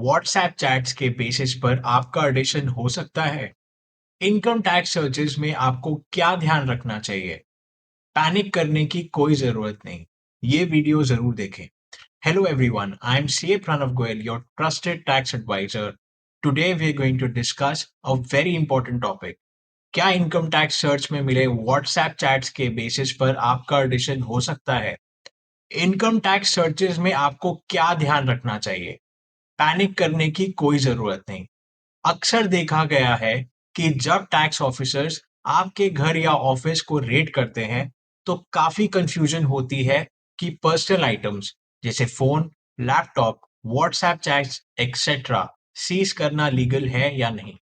WhatsApp chats के basis पर आपका ऑडिशन हो सकता है। इनकम टैक्स सर्चेज में आपको क्या ध्यान रखना चाहिए? पैनिक करने की कोई जरूरत नहीं। ये वीडियो जरूर देखें। Hello everyone, I am CA Pranav Goyal, your trusted tax advisor. Today we are going to discuss a very important topic. क्या इनकम टैक्स सर्च में मिले व्हाट्सएप चैट्स के बेसिस पर आपका ऑडिशन हो सकता है? इनकम टैक्स सर्चेज में आपको क्या ध्यान रखना चाहिए? पैनिक करने की कोई जरूरत नहीं। अक्सर देखा गया है कि जब टैक्स ऑफिसर्स आपके घर या ऑफिस को रेड करते हैं, तो काफी कंफ्यूजन होती है कि पर्सनल आइटम्स जैसे phone, laptop, WhatsApp chats etcetera seize करना लीगल है या नहीं।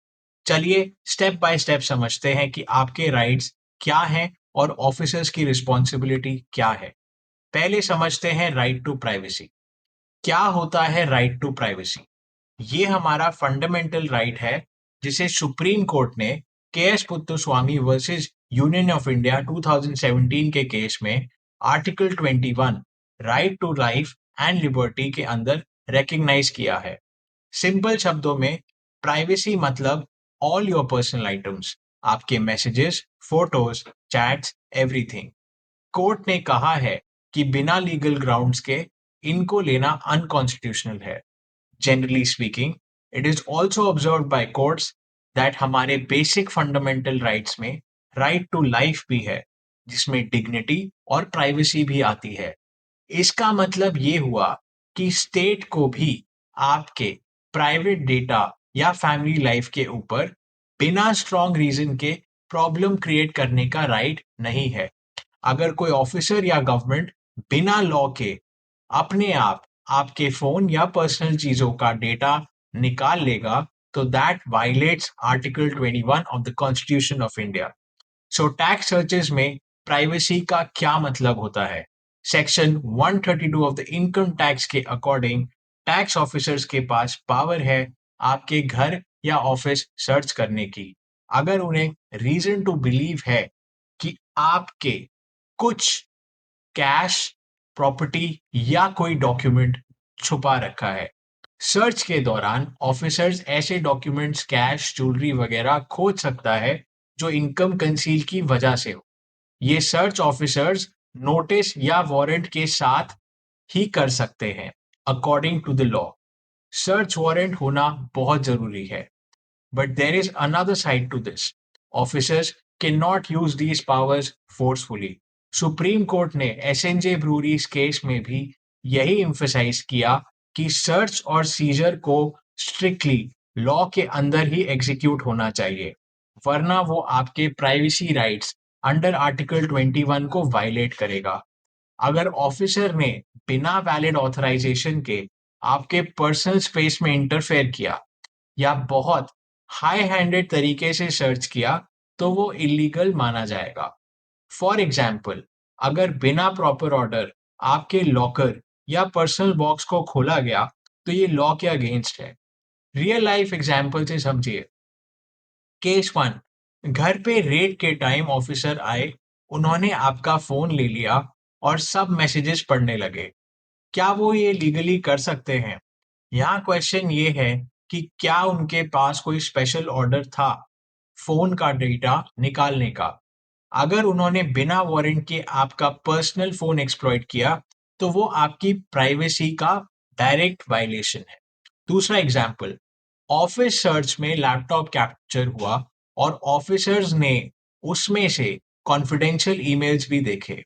चलिए स्टेप बाय स्टेप समझते हैं कि आपके राइट्स क्या हैं और ऑफिसर्स की रिस्पॉन्सिबिलिटी क्या है। पहले समझते हैं राइट टू प्राइवेसी। क्या होता है राइट टू प्राइवेसी? ये हमारा फंडामेंटल राइट है, जिसे सुप्रीम कोर्ट ने K S. Puttaswamy versus union of India 2017 के केस में article 21 right to life and liberty के अंदर रिकॉग्नाइज किया है। सिंपल शब्दों में, प्राइवेसी मतलब ऑल योर पर्सनल आइटम्स, आपके messages, photos, chats, everything. Court ने कहा है कि बिना लीगल ग्राउंड्स के इनको लेना अनकॉन्स्टिट्यूशनल है। Generally speaking, it is also observed by courts that हमारे बेसिक फंडामेंटल राइट्स में राइट टू लाइफ भी है, जिसमें डिग्निटी और प्राइवेसी भी आती है। इसका मतलब ये हुआ कि स्टेट को भी आपके प्राइवेट डेटा या फैमिली लाइफ के ऊपर बिना स्ट्रॉन्ग रीजन के प्रॉब्लम क्रिएट करने का राइट नहीं है। अगर कोई ऑफिसर या गवर्नमेंट बिना लॉ के अपने आप आपके फोन या पर्सनल चीजों का डेटा निकाल लेगा, तो that violets article 21 of the constitution of India. So tax searches में प्राइवेसी का क्या मतलब होता है? Section 132 of the income tax के अकॉर्डिंग टैक्स ऑफिसर्स के पास पावर है आपके घर या ऑफिस सर्च करने की, अगर उन्हें रीजन टू बिलीव है कि आपके कुछ कैश, प्रॉपर्टी या कोई डॉक्यूमेंट छुपा रखा है। सर्च के दौरान ऑफिसर्स ऐसे डॉक्यूमेंट्स, कैश, ज्वेलरी वगैरह खोज सकता है जो इनकम कंसील की वजह से हो। ये सर्च ऑफिसर्स नोटिस या वारंट के साथ ही कर सकते हैं, according to the law. Search warrant होना बहुत जरूरी है। But there is another side to this. Officers cannot use these powers forcefully. Supreme court ने एसएनजे ब्रूरीज केस में भी यही इम्फेसाइज किया कि सर्च और सीजर को स्ट्रिक्टली लॉ के अंदर ही एग्जीक्यूट होना चाहिए, वरना वो आपके प्राइवेसी राइट्स अंडर आर्टिकल 21 को वायलेट करेगा। अगर ऑफिसर ने बिना वैलिड ऑथराइजेशन के आपके पर्सनल स्पेस में इंटरफेयर किया या बहुत हाई हैंडेड तरीके से सर्च किया, तो वो इलीगल माना जाएगा। फॉर एग्जाम्पल, अगर बिना प्रॉपर ऑर्डर आपके लॉकर या पर्सनल बॉक्स को खोला गया, तो ये लॉ के अगेंस्ट है। रियल लाइफ एग्जाम्पल से समझिए। केस वन, घर पे रेड के टाइम ऑफिसर आए, उन्होंने आपका फोन ले लिया और सब मैसेजेस पढ़ने लगे। क्या वो ये लीगली कर सकते हैं? यहाँ क्वेश्चन ये है कि क्या उनके पास कोई स्पेशल ऑर्डर था फोन का डेटा निकालने का? अगर उन्होंने बिना वारंट के आपका पर्सनल फोन एक्सप्लॉइट किया, तो वो आपकी प्राइवेसी का डायरेक्ट वायलेशन है। दूसरा एग्जाम्पल, ऑफिस सर्च में लैपटॉप कैप्चर हुआ और ऑफिसर्स ने उसमें से कॉन्फिडेंशियल ईमेल्स भी देखे।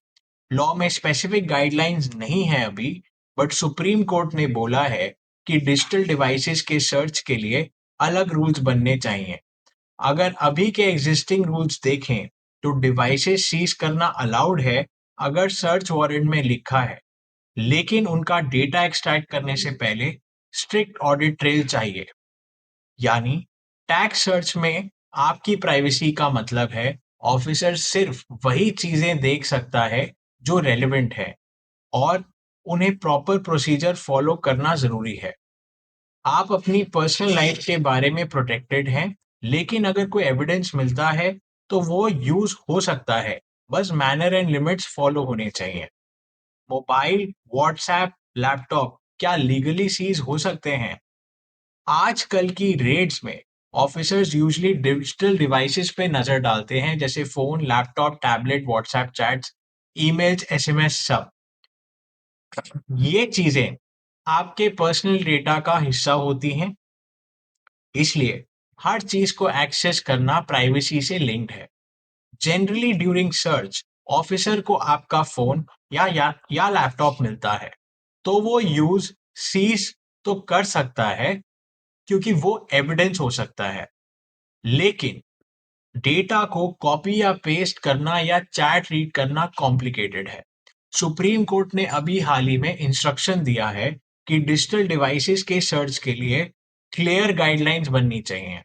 लॉ में स्पेसिफिक गाइडलाइंस नहीं है अभी, बट सुप्रीम कोर्ट ने बोला है कि डिजिटल डिवाइसेस के सर्च के लिए अलग रूल्स बनने चाहिए। अगर अभी के एग्जिस्टिंग रूल्स देखें, तो डिवाइसेस सीज करना अलाउड है अगर सर्च वारंट में लिखा है, लेकिन उनका डेटा एक्सट्रैक्ट करने से पहले स्ट्रिक्ट ऑडिट ट्रेल चाहिए। यानी टैक्स सर्च में आपकी प्राइवेसी का मतलब है ऑफिसर सिर्फ वही चीजें देख सकता है जो रेलेवेंट है, और उन्हें प्रॉपर प्रोसीजर फॉलो करना जरूरी है। आप अपनी पर्सनल लाइफ के बारे में प्रोटेक्टेड हैं, लेकिन अगर कोई एविडेंस मिलता है तो वो यूज हो सकता है। बस मैनर एंड लिमिट्स फॉलो होने चाहिए। मोबाइल, व्हाट्सएप, लैपटॉप क्या लीगली सीज हो सकते हैं? आजकल की रेड्स में ऑफिसर्स यूजुअली डिजिटल डिवाइसेस पे नजर डालते हैं, जैसे phone, laptop, tablet, WhatsApp chats, emails, SMS, सब। ये चीजें आपके पर्सनल डेटा का हिस्सा होती हैं, इसलिए हर चीज को एक्सेस करना प्राइवेसी से लिंक्ड है। जनरली ड्यूरिंग सर्च ऑफिसर को आपका फोन या लैपटॉप मिलता है, तो वो यूज सीज तो कर सकता है, क्योंकि वो एविडेंस हो सकता है। लेकिन डेटा को कॉपी या पेस्ट करना या चैट रीड करना कॉम्प्लिकेटेड है। सुप्रीम कोर्ट ने अभी हाल ही में इंस्ट्रक्शन दिया है कि डिजिटल डिवाइसेस के सर्च के लिए क्लियर गाइडलाइंस बननी चाहिए।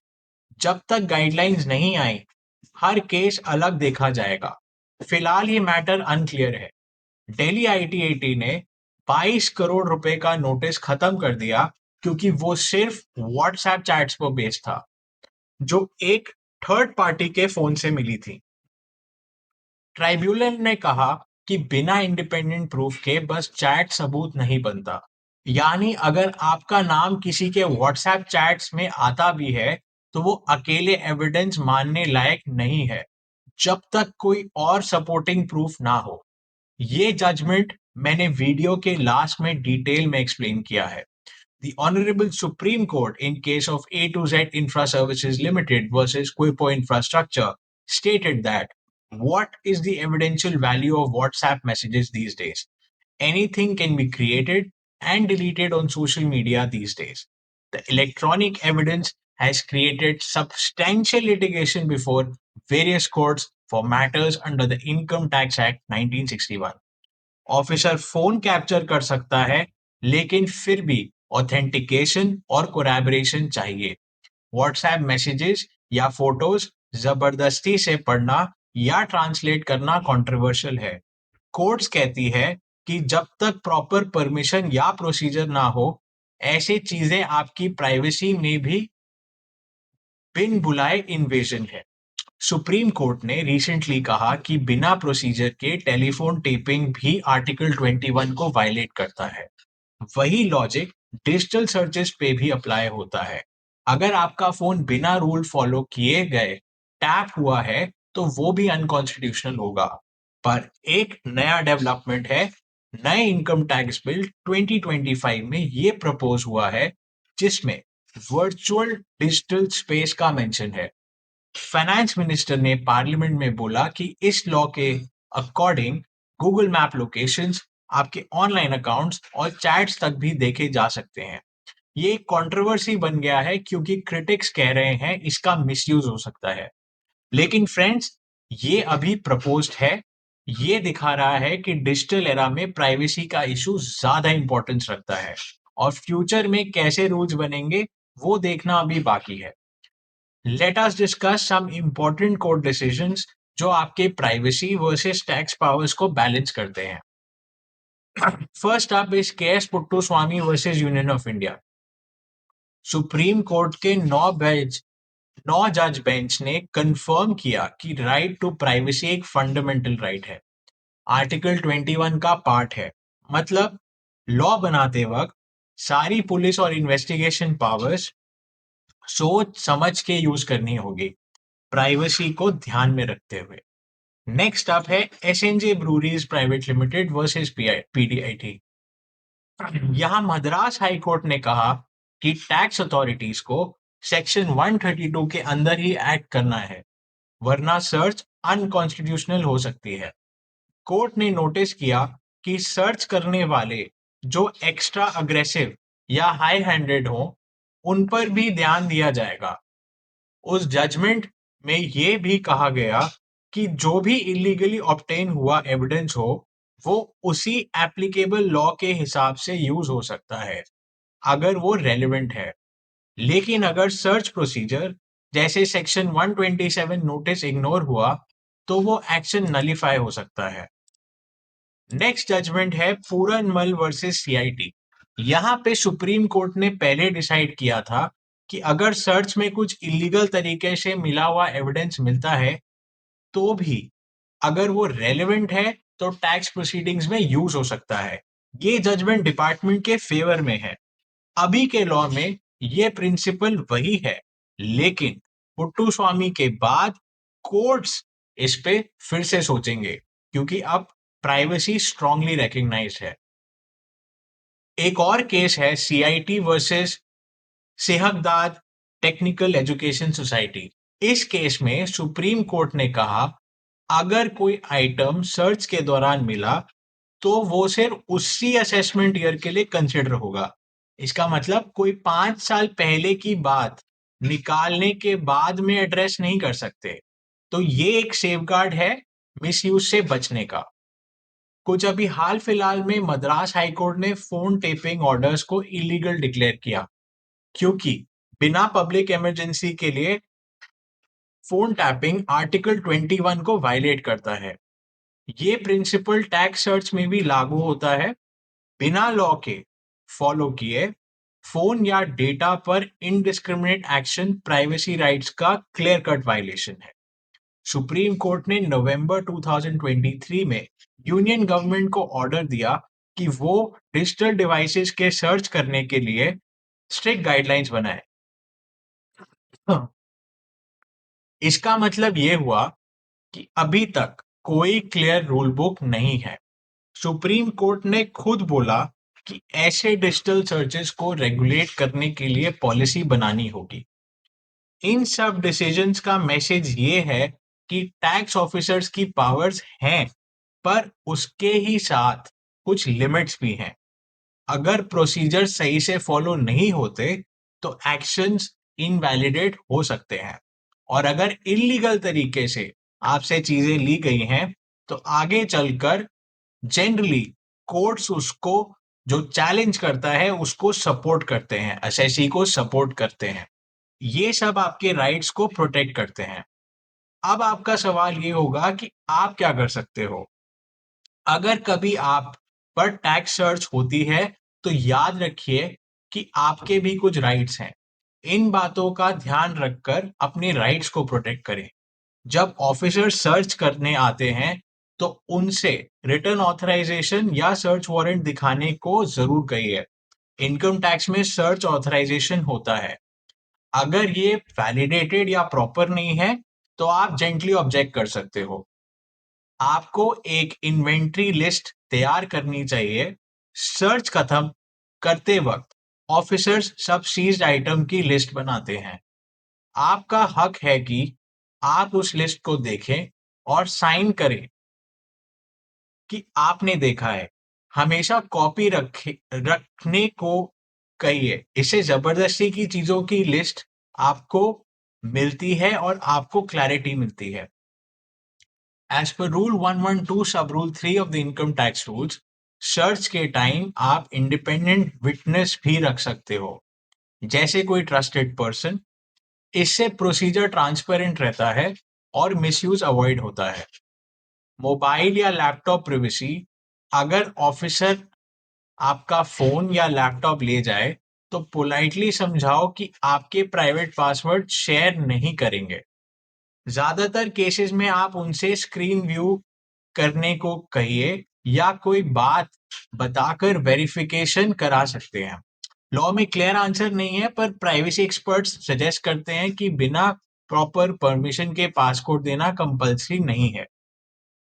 जब तक गाइडलाइंस नहीं आई, हर केस अलग देखा जाएगा। फिलहाल ये मैटर अनक्लियर है। दिल्ली आईटीएटी ने 22 करोड़ रुपए का नोटिस खत्म कर दिया, क्योंकि वो सिर्फ व्हाट्सएप चैट्स पर बेस्ड था, जो एक थर्ड पार्टी के फोन से मिली थी। ट्राइब्यूनल ने कहा कि बिना इंडिपेंडेंट प्रूफ के बस चैट सबूत नहीं बनता। यानी अगर आपका नाम किसी के व्हाट्सएप चैट्स में आता भी है, तो वो अकेले एविडेंस मानने लायक नहीं है, जब तक कोई और सपोर्टिंग प्रूफ ना हो। ये जजमेंट मैंने वीडियो के लास्ट में डिटेल में एक्सप्लेन किया है। The Honorable Supreme Court, in case of A to Z Infra Services Limited versus Quipo Infrastructure, stated that what is the evidential value of WhatsApp messages these days? Anything can be created and deleted on social media these days. The electronic evidence has created substantial litigation before various courts for matters under the Income Tax Act 1961. Officer phone capture कर सकता है, लेकिन फिर भी authentication और collaboration चाहिए। WhatsApp messages या photos जबरदस्ती से पढ़ना या ट्रांसलेट करना कंट्रोवर्शियल है। कोर्ट्स कहती है कि जब तक प्रॉपर परमिशन या प्रोसीजर ना हो, ऐसी चीजें आपकी प्राइवेसी में भी बिन बुलाए इन्वेजन है। सुप्रीम कोर्ट ने रिसेंटली कहा कि बिना प्रोसीजर के टेलीफोन टेपिंग भी आर्टिकल 21 को वायलेट करता है। वही लॉजिक डिजिटल सर्चेस पे भी अप्लाई होता है। अगर आपका फोन बिना रूल फॉलो किए गए टैप हुआ है, तो वो भी अनकॉन्स्टिट्यूशनल होगा। पर एक नया डेवलपमेंट है। नए इनकम टैक्स बिल 2025 में ये प्रपोज हुआ है, जिसमें वर्चुअल डिजिटल स्पेस का मेंशन है। फाइनेंस मिनिस्टर ने पार्लियामेंट में बोला कि इस लॉ के अकॉर्डिंग गूगल मैप लोकेशंस, आपके ऑनलाइन अकाउंट्स और चैट्स तक भी देखे जा सकते हैं। ये एक कंट्रोवर्सी बन गया है, क्योंकि क्रिटिक्स कह रहे हैं इसका मिसयूज हो सकता है। लेकिन फ्रेंड्स, ये अभी प्रपोज्ड है। ये दिखा रहा है कि डिजिटल एरा में प्राइवेसी का इशू ज्यादा इंपॉर्टेंस रखता है, और फ्यूचर में कैसे रूल्स बनेंगे वो देखना अभी बाकी है। Let us discuss some important court decisions जो आपके प्राइवेसी वर्सेस टैक्स पावर्स को बैलेंस करते हैं। First up is KS Puttaswamy versus union of India. Supreme Court के 9 जज बेंच ने कंफर्म किया कि राइट टू प्राइवेसी एक फंडामेंटल राइट है, आर्टिकल 21 का पार्ट है। मतलब लॉ बनाते वक्त सारी पुलिस और इन्वेस्टिगेशन पावर्स सोच समझ के यूज करनी होगी, प्राइवेसी को ध्यान में रखते हुए। नेक्स्ट अप है SNJ breweries private limited versus PDIT. यहां मद्रास हाई कोर्ट ने कहा कि टैक्स अथॉरिटीज को सेक्शन 132 के अंदर ही एक्ट करना है, वरना सर्च अनकॉन्स्टिट्यूशनल हो सकती है। कोर्ट ने नोटिस किया कि सर्च करने वाले जो एक्स्ट्रा अग्रेसिव या हाई हैंडेड हो, उन पर भी ध्यान दिया जाएगा। उस जजमेंट में ये भी कहा गया कि जो भी इलीगली ऑब्टेन हुआ एविडेंस हो, वो उसी एप्लीकेबल लॉ के हिसाब से यूज हो सकता है, अगर वो रेलेवेंट है। लेकिन अगर सर्च प्रोसीजर जैसे सेक्शन 127 नोटिस इग्नोर हुआ, तो वो एक्शन नलीफाई हो सकता है। नेक्स्ट जजमेंट है पूरनमल वर्सेस सीआईटी। यहाँ पे सुप्रीम कोर्ट ने पहले डिसाइड किया था कि अगर सर्च में कुछ इलीगल तरीके से मिला हुआ एविडेंस मिलता है, तो भी अगर वो रेलेवेंट है, तो टैक्स प्रोसीडिंग्स में यूज हो सकता है। ये जजमेंट डिपार्टमेंट के फेवर में है। अभी के लॉ में ये प्रिंसिपल वही है, लेकिन पुट्टुस्वामी के बाद कोर्ट्स इस पे फिर से सोचेंगे, क्योंकि अब प्राइवेसी स्ट्रांगली रिकॉग्नाइज्ड है। एक और केस है सीआईटी वर्सेस सेहकदाद टेक्निकल एजुकेशन सोसाइटी। इस केस में सुप्रीम कोर्ट ने कहा, अगर कोई आइटम सर्च के दौरान मिला तो वो सिर्फ उसी असेसमेंट ईयर के लिए कंसिडर होगा। इसका मतलब कोई 5 साल पहले की बात निकालने के बाद में एड्रेस नहीं कर सकते। तो ये एक सेफगार्ड है मिसयूज से बचने का। कुछ अभी हाल फिलहाल में मद्रास हाईकोर्ट ने फोन टेपिंग ऑर्डर्स को इलीगल डिक्लेयर किया, क्योंकि बिना पब्लिक इमरजेंसी के लिए फोन टैपिंग आर्टिकल 21 को वायलेट करता है। ये प्रिंसिपल टैक्स सर्च में भी लागू होता है। बिना लॉ के फॉलो किए फोन या डेटा पर इनडिस्क्रिमिनेट एक्शन प्राइवेसी राइट्स का क्लियर कट वायलेशन है। सुप्रीम कोर्ट ने नवंबर 2023 में यूनियन गवर्नमेंट को ऑर्डर दिया कि वो डिजिटल डिवाइसेस के सर्च करने के लिए स्ट्रिक्ट गाइडलाइंस बनाए। हाँ, इसका मतलब ये हुआ कि अभी तक कोई क्लियर रूल बुक नहीं है। सुप्रीम कोर्ट ने खुद बोला कि ऐसे डिजिटल सर्चेस को रेगुलेट करने के लिए पॉलिसी बनानी होगी। इन सब डिसीजंस का मैसेज ये है कि टैक्स ऑफिसर्स की पावर्स हैं, पर उसके ही साथ कुछ लिमिट्स भी हैं। अगर प्रोसीजर सही से फॉलो नहीं होते तो एक्शंस इनवैलिडेट हो सकते हैं, और अगर इलीगल तरीके से आपसे चीजें ली गई हैं तो आगे चलकर जनरली कोर्ट्स उसको जो चैलेंज करता है उसको सपोर्ट करते हैं, एसएससी को सपोर्ट करते हैं। ये सब आपके राइट्स को प्रोटेक्ट करते हैं। अब आपका सवाल ये होगा कि आप क्या कर सकते हो। अगर कभी आप पर टैक्स सर्च होती है तो याद रखिए कि आपके भी कुछ राइट्स हैं। इन बातों का ध्यान रखकर अपने राइट्स को प्रोटेक्ट करें। जब ऑफिसर सर्च करने आते हैं तो उनसे रिटर्न ऑथराइजेशन या सर्च वारंट दिखाने को जरूर कहिए। इनकम टैक्स में सर्च ऑथराइजेशन होता है। अगर ये वैलिडेटेड या प्रॉपर नहीं है तो आप जेंटली ऑब्जेक्ट कर सकते हो। आपको एक इन्वेंट्री लिस्ट तैयार करनी चाहिए। सर्च खत्म करते वक्त ऑफिसर्स सब सीज्ड आइटम की लिस्ट बनाते हैं। आपका हक है कि आप उस लिस्ट को देखें और साइन करें कि आपने देखा है। हमेशा कॉपी रखने को कहिए। इससे जबरदस्ती की चीजों की लिस्ट आपको मिलती है और आपको क्लैरिटी मिलती है। एज पर रूल 112 सब rule 3 of the income tax rules, search के टाइम आप इंडिपेंडेंट विटनेस भी रख सकते हो, जैसे कोई ट्रस्टेड पर्सन। इससे प्रोसीजर ट्रांसपेरेंट रहता है और मिसयूज अवॉइड होता है। मोबाइल या लैपटॉप प्रिवेसी, अगर ऑफिसर आपका फोन या लैपटॉप ले जाए तो पोलाइटली समझाओ कि आपके प्राइवेट पासवर्ड शेयर नहीं करेंगे। ज्यादातर केसेस में आप उनसे स्क्रीन व्यू करने को कहिए या कोई बात बताकर वेरिफिकेशन करा सकते हैं। लॉ में क्लियर आंसर नहीं है, पर प्राइवेसी एक्सपर्ट्स सजेस्ट करते हैं कि बिना प्रॉपर परमिशन के पासकोड देना कंपल्सरी नहीं है।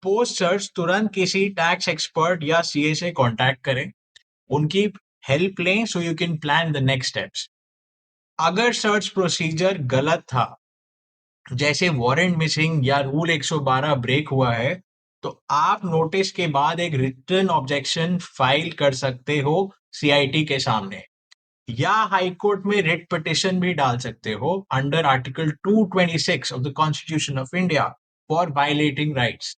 पोस्ट सर्च तुरंत किसी टैक्स एक्सपर्ट या सीए से कांटेक्ट करें। उनकी हेल्प लें so you can plan the next steps. अगर सर्च प्रोसीजर गलत था, जैसे वारंट मिसिंग या रूल 112 ब्रेक हुआ है, तो आप नोटिस के बाद एक रिटर्न ऑब्जेक्शन फाइल कर सकते हो सीआईटी के सामने, या हाई कोर्ट में रिट पिटिशन भी डाल सकते हो under article 226 of the constitution of India for violating rights.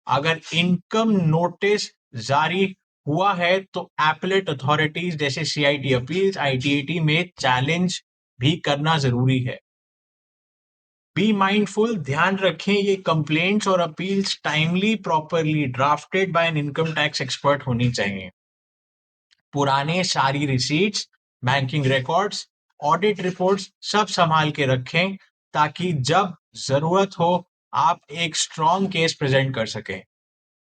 अगर इनकम नोटिस जारी हुआ है तो एपेलेट अथॉरिटीज जैसे सीआईटी अपील्स, आईटीएटी में चैलेंज भी करना जरूरी है। बी माइंडफुल, ध्यान रखें ये कंप्लेंट्स और appeals timely properly drafted bye an income tax expert होनी चाहिए। पुराने सारी receipts, banking records, audit reports सब संभाल के रखें, ताकि जब जरूरत हो आप एक स्ट्रॉन्ग केस प्रेजेंट कर सकें।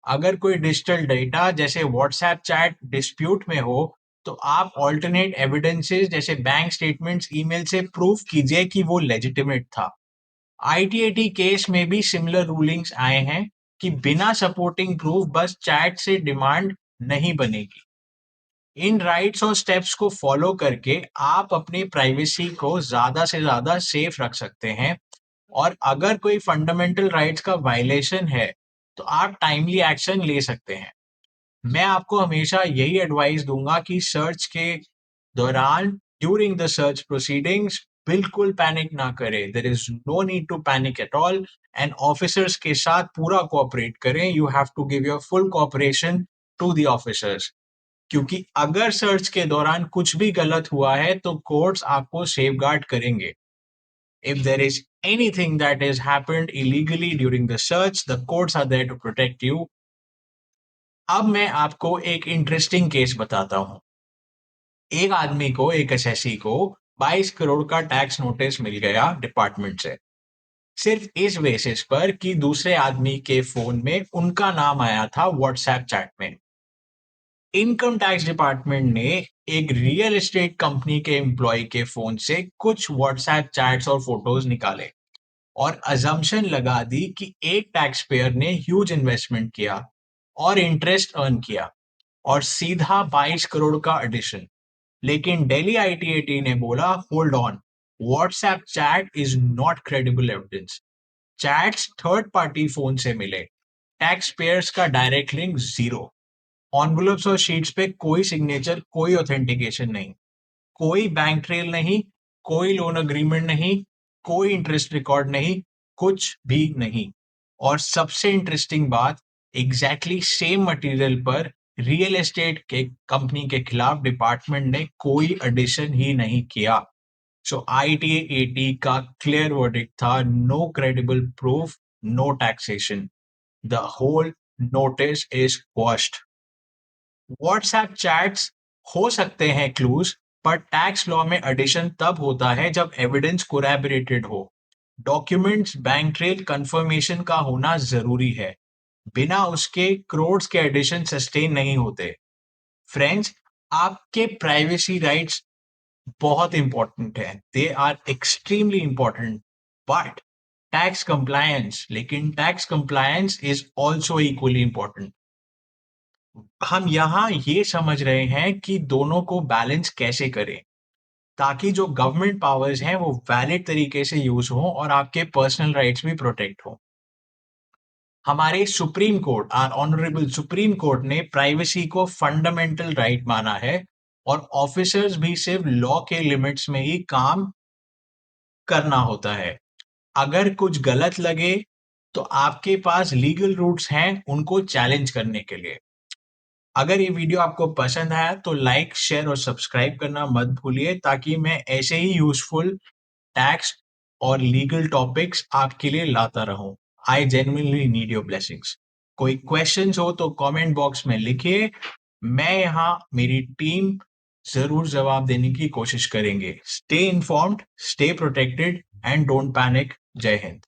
अगर कोई डिजिटल डेटा जैसे व्हाट्सएप चैट डिस्प्यूट में हो तो आप ऑल्टरनेट एविडेंसेस जैसे बैंक स्टेटमेंट्स, ईमेल से प्रूफ कीजिए कि वो लेजिटिमेट था। आईटीएटी केस में भी सिमिलर रूलिंग्स आए हैं कि बिना सपोर्टिंग प्रूफ बस चैट से डिमांड नहीं बनेगी। इन राइट्स और स्टेप्स को फॉलो करके आप अपनी प्राइवेसी को ज्यादा से ज्यादा सेफ रख सकते हैं। और अगर कोई फंडामेंटल राइट्स का वायलेशन है तो आप टाइमली एक्शन ले सकते हैं। मैं आपको हमेशा यही एडवाइस दूंगा कि सर्च के दौरान, ड्यूरिंग द सर्च प्रोसीडिंग्स, बिल्कुल पैनिक ना करें। There is no need to panic at all and officers के साथ पूरा कोऑपरेट करें। You have to give your full cooperation to the officers, क्योंकि अगर सर्च के दौरान कुछ भी गलत हुआ है तो कोर्ट्स आपको सेफगार्ड करेंगे। If there is anything that has happened illegally during the search, the courts are there to protect you. अब मैं आपको एक इंटरेस्टिंग केस बताता हूँ। एक आदमी को, एक एसएससी को 22 करोड़ का टैक्स नोटिस मिल गया डिपार्टमेंट से, सिर्फ इस बेसिस पर कि दूसरे आदमी के फोन में उनका नाम आया था व्हाट्सएप चैट में। इनकम टैक्स डिपार्टमेंट ने एक रियल एस्टेट कंपनी के एम्प्लॉय के फोन से कुछ व्हाट्सएप चैट्स और फोटोज निकाले और अजम्पशन लगा दी कि एक टैक्स पेयर ने ह्यूज इन्वेस्टमेंट किया और इंटरेस्ट अर्न किया और सीधा 22 करोड़ का एडिशन। लेकिन दिल्ली आईटीएटी ने बोला, hold on, WhatsApp chat is not credible evidence. Chats third party phone से मिले, टैक्स पेयर्स का डायरेक्ट लिंक जीरो, एनवलप्स और शीट्स पे कोई सिग्नेचर, कोई ऑथेंटिकेशन नहीं, कोई बैंक ट्रेल नहीं, कोई लोन अग्रीमेंट नहीं, कोई इंटरेस्ट रिकॉर्ड नहीं, कुछ भी नहीं। और सबसे इंटरेस्टिंग बात, एग्जैक्टली सेम मटेरियल पर रियल एस्टेट के कंपनी के खिलाफ डिपार्टमेंट ने कोई एडिशन ही नहीं किया। सो आईटीएटी का क्लियर वर्डिक्ट था, no credible proof, no taxation, the whole notice is quashed. WhatsApp chats हो सकते हैं क्लूज, पर टैक्स लॉ में एडिशन तब होता है जब एविडेंस कोरैबोरेटेड हो। डॉक्यूमेंट्स, बैंक ट्रेल, कंफर्मेशन का होना जरूरी है। बिना उसके करोड्स के एडिशन सस्टेन नहीं होते। फ्रेंड्स, आपके प्राइवेसी राइट्स बहुत इंपॉर्टेंट है, they are extremely important, but tax compliance, लेकिन tax compliance is also equally important. हम यहाँ ये समझ रहे हैं कि दोनों को बैलेंस कैसे करें ताकि जो गवर्नमेंट पावर्स हैं वो वैलिड तरीके से यूज हो और आपके पर्सनल राइट्स भी प्रोटेक्ट हो। हमारे Supreme Court, our honourable Supreme court ने प्राइवेसी को फंडामेंटल राइट माना है और ऑफिसर्स भी सिर्फ लॉ के लिमिट्स में ही काम करना होता है। अगर कुछ गलत लगे तो आपके पास लीगल रूट्स हैं उनको चैलेंज करने के लिए। अगर ये वीडियो आपको पसंद आया तो लाइक, शेयर और सब्सक्राइब करना मत भूलिए ताकि मैं ऐसे ही यूजफुल टैक्स और लीगल टॉपिक्स आपके लिए लाता रहूं। I genuinely need your blessings. कोई क्वेश्चंस हो तो कमेंट बॉक्स में लिखिए, मैं यहाँ, मेरी टीम जरूर जवाब देने की कोशिश करेंगे। Stay informed, stay protected and don't panic. जय हिंद।